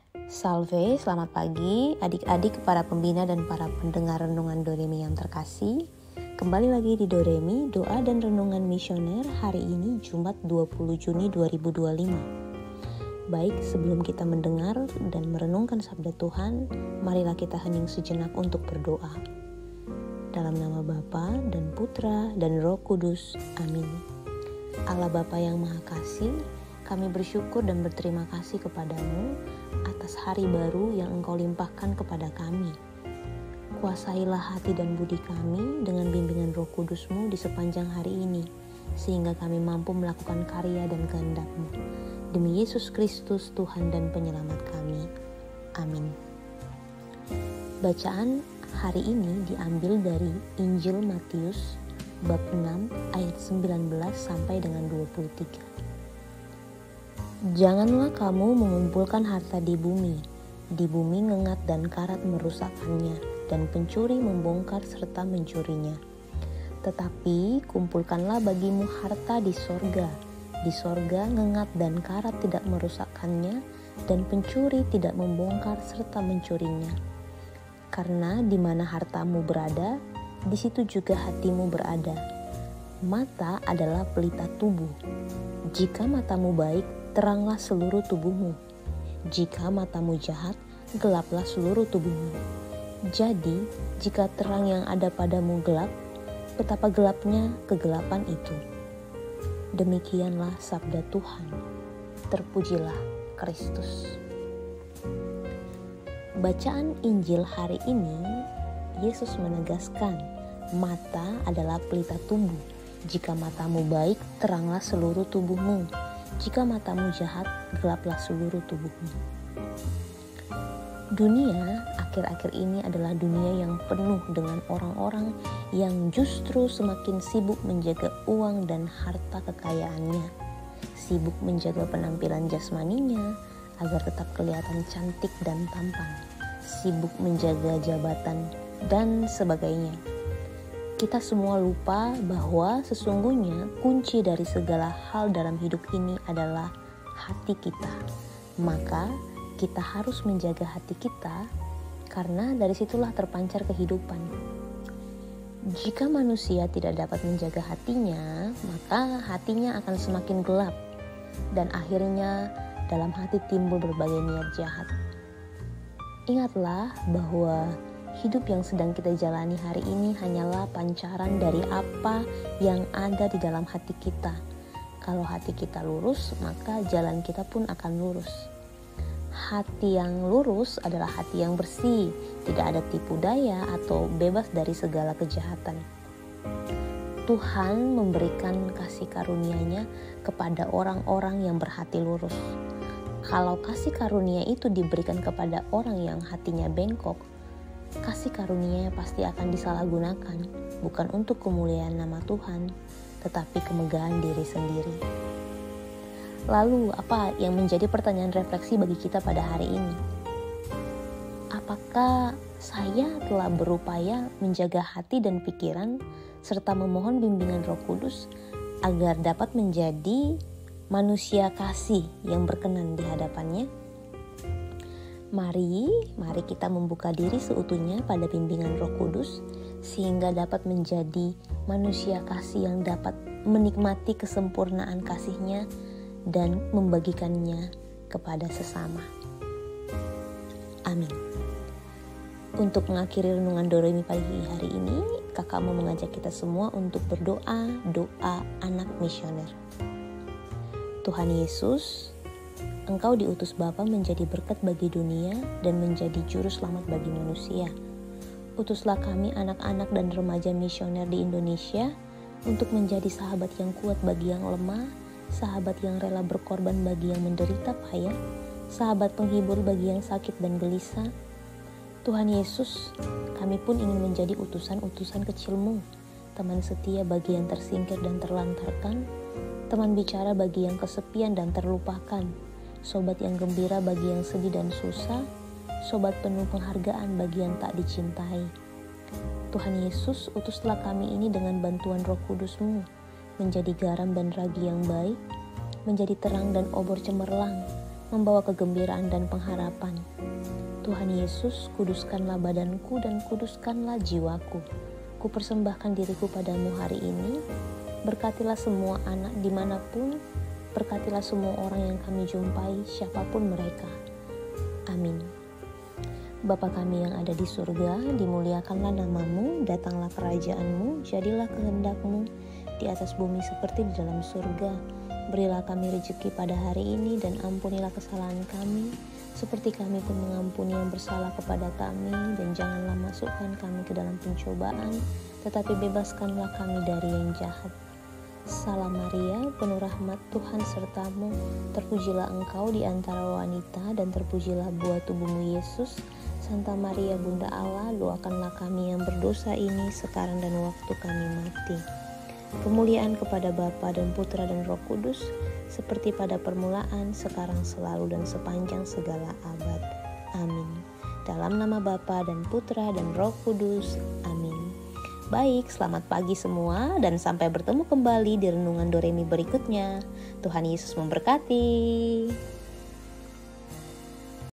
Salve, selamat pagi adik-adik para pembina dan para pendengar renungan Doremi yang terkasih. Kembali lagi di Doremi, doa dan renungan misioner hari ini Jumat 20 Juni 2025. Baik, sebelum kita mendengar dan merenungkan sabda Tuhan, marilah kita hening sejenak untuk berdoa. Dalam nama Bapa dan Putra dan Roh Kudus, amin. Allah Bapa yang Maha Kasih, kami bersyukur dan berterima kasih kepadamu atas hari baru yang Engkau limpahkan kepada kami. Kuasailah hati dan budi kami dengan bimbingan Roh Kudus-Mu di sepanjang hari ini, sehingga kami mampu melakukan karya dan kehendak-Mu. Demi Yesus Kristus, Tuhan dan Penyelamat kami. Amin. Bacaan hari ini diambil dari Injil Matius bab 6 ayat 19 sampai dengan 23. Janganlah kamu mengumpulkan harta di bumi ngengat dan karat merusakkannya, dan pencuri membongkar serta mencurinya. Tetapi kumpulkanlah bagimu harta di sorga ngengat dan karat tidak merusakkannya, dan pencuri tidak membongkar serta mencurinya. Karena di mana hartamu berada, di situ juga hatimu berada. Mata adalah pelita tubuh. Jika matamu baik, teranglah seluruh tubuhmu. Jika matamu jahat, gelaplah seluruh tubuhmu. Jadi, jika terang yang ada padamu gelap, betapa gelapnya kegelapan itu. Demikianlah sabda Tuhan. Terpujilah Kristus. Bacaan Injil hari ini, Yesus menegaskan, mata adalah pelita tubuh. Jika matamu baik, teranglah seluruh tubuhmu. Jika matamu jahat, gelaplah seluruh tubuhmu. Dunia akhir-akhir ini adalah dunia yang penuh dengan orang-orang yang justru semakin sibuk menjaga uang dan harta kekayaannya. Sibuk menjaga penampilan jasmaninya agar tetap kelihatan cantik dan tampan. Sibuk menjaga jabatan dan sebagainya. Kita semua lupa bahwa sesungguhnya kunci dari segala hal dalam hidup ini adalah hati kita. Maka kita harus menjaga hati kita, karena dari situlah terpancar kehidupan. Jika manusia tidak dapat menjaga hatinya, maka hatinya akan semakin gelap, dan akhirnya dalam hati timbul berbagai niat jahat. Ingatlah bahwa hidup yang sedang kita jalani hari ini hanyalah pancaran dari apa yang ada di dalam hati kita. Kalau hati kita lurus, maka jalan kita pun akan lurus. Hati yang lurus adalah hati yang bersih, tidak ada tipu daya atau bebas dari segala kejahatan. Tuhan memberikan kasih karunia-Nya kepada orang-orang yang berhati lurus. Kalau kasih karunia itu diberikan kepada orang yang hatinya bengkok, kasih karunia pasti akan disalahgunakan, bukan untuk kemuliaan nama Tuhan, tetapi kemegahan diri sendiri. Lalu, apa yang menjadi pertanyaan refleksi bagi kita pada hari ini? Apakah saya telah berupaya menjaga hati dan pikiran, serta memohon bimbingan Roh Kudus agar dapat menjadi manusia kasih yang berkenan di hadapannya? Mari kita membuka diri seutuhnya pada bimbingan Roh Kudus, sehingga dapat menjadi manusia kasih yang dapat menikmati kesempurnaan kasih-Nya dan membagikannya kepada sesama. Amin. Untuk mengakhiri renungan Doremi pagi hari ini, kakak mau mengajak kita semua untuk berdoa, doa anak misioner. Tuhan Yesus, Engkau diutus Bapa menjadi berkat bagi dunia dan menjadi juru selamat bagi manusia. Utuslah kami anak-anak dan remaja misioner di Indonesia untuk menjadi sahabat yang kuat bagi yang lemah, sahabat yang rela berkorban bagi yang menderita payah, sahabat penghibur bagi yang sakit dan gelisah. Tuhan Yesus, kami pun ingin menjadi utusan-utusan kecil-Mu, teman setia bagi yang tersingkir dan terlantarkan, teman bicara bagi yang kesepian dan terlupakan, sobat yang gembira bagi yang sedih dan susah, sobat penuh penghargaan bagi yang tak dicintai. Tuhan Yesus, utuslah kami ini dengan bantuan Roh Kudus-Mu, menjadi garam dan ragi yang baik, menjadi terang dan obor cemerlang, membawa kegembiraan dan pengharapan. Tuhan Yesus, kuduskanlah badanku dan kuduskanlah jiwaku. Ku persembahkan diriku padamu hari ini. Berkatilah semua anak dimanapun, berkatilah semua orang yang kami jumpai, siapapun mereka. Amin. Bapa kami yang ada di surga, dimuliakanlah namamu, datanglah kerajaanmu, jadilah kehendakmu di atas bumi seperti di dalam surga. Berilah kami rezeki pada hari ini dan ampunilah kesalahan kami, seperti kami pun mengampuni yang bersalah kepada kami, dan janganlah masukkan kami ke dalam pencobaan, tetapi bebaskanlah kami dari yang jahat. Salam Maria, penuh rahmat, Tuhan sertamu, terpujilah engkau di antara wanita dan terpujilah buah tubuhmu Yesus. Santa Maria Bunda Allah, doakanlah kami yang berdosa ini sekarang dan waktu kami mati. Kemuliaan kepada Bapa dan Putra dan Roh Kudus, seperti pada permulaan, sekarang, selalu, dan sepanjang segala abad. Amin. Dalam nama Bapa dan Putra dan Roh Kudus. Amin. Baik, selamat pagi semua dan sampai bertemu kembali di renungan Doremi berikutnya. Tuhan Yesus memberkati.